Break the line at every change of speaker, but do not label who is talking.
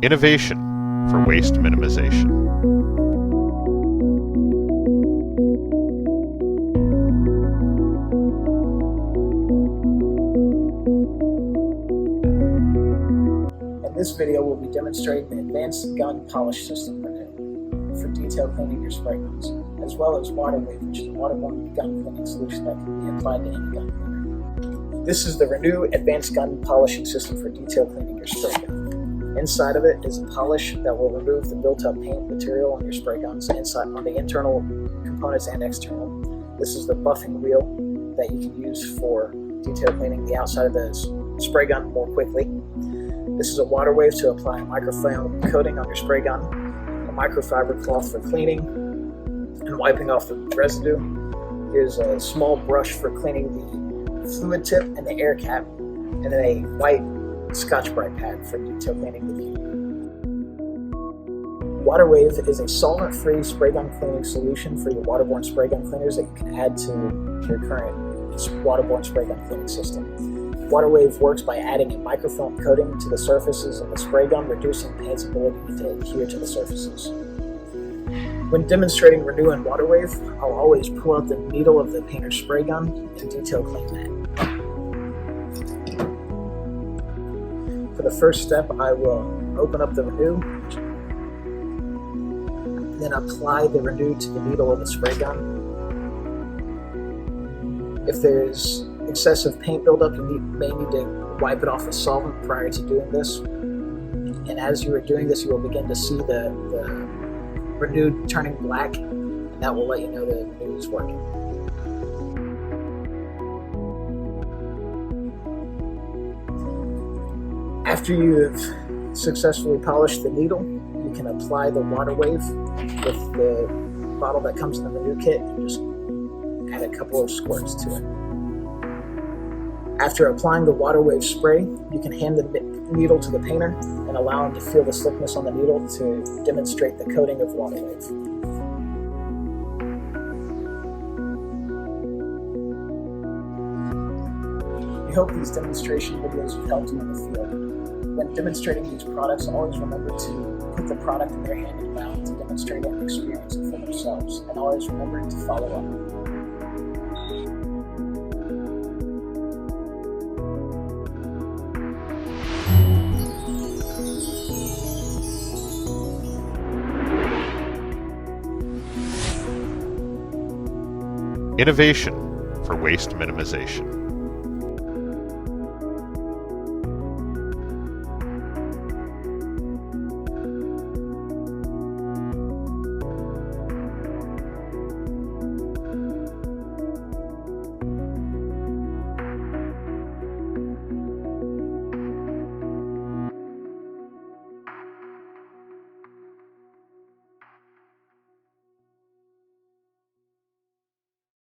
Innovation for waste minimization.
In this video, we'll be demonstrating the advanced gun polish system for detail cleaning your spray guns, as well as WaterWave, which is a waterborne gun cleaning solution that can be applied to any gun cleaner. This is the Renew Advanced Gun Polishing System for detail cleaning your spray gun. Inside of it is a polish that will remove the built-up paint material on your spray guns inside on the internal components and external. This is the buffing wheel that you can use for detail cleaning the outside of the spray gun more quickly. This is a WaterWave to apply a microfilm coating on your spray gun, a microfiber cloth for cleaning and wiping off the residue. Here's a small brush for cleaning the fluid tip and the air cap, and then a white Scotch-Brite pad for detail cleaning the needle. WaterWave is a solvent-free spray gun cleaning solution for your waterborne spray gun cleaners that you can add to your current waterborne spray gun cleaning system. WaterWave works by adding a microfilm coating to the surfaces of the spray gun, reducing paint's ability to adhere to the surfaces. When demonstrating Renew and WaterWave, I'll always pull out the needle of the painter's spray gun and detail clean that. For the first step, I will open up the Renew, then apply the Renew to the needle of the spray gun. If there's excessive paint buildup, you may need to wipe it off with solvent prior to doing this. And as you are doing this, you will begin to see the Renew turning black, and that will let you know the Renew is working. After you have successfully polished the needle, you can apply the WaterWave with the bottle that comes in the Renew kit and just add a couple of squirts to it. After applying the WaterWave spray, you can hand the needle to the painter and allow him to feel the slickness on the needle to demonstrate the coating of WaterWave. We hope these demonstration videos have helped you in the field. When demonstrating these products, always remember to put the product in their hand and mouth to demonstrate and experience it for themselves, and always remember to follow up.
Innovation for waste minimization.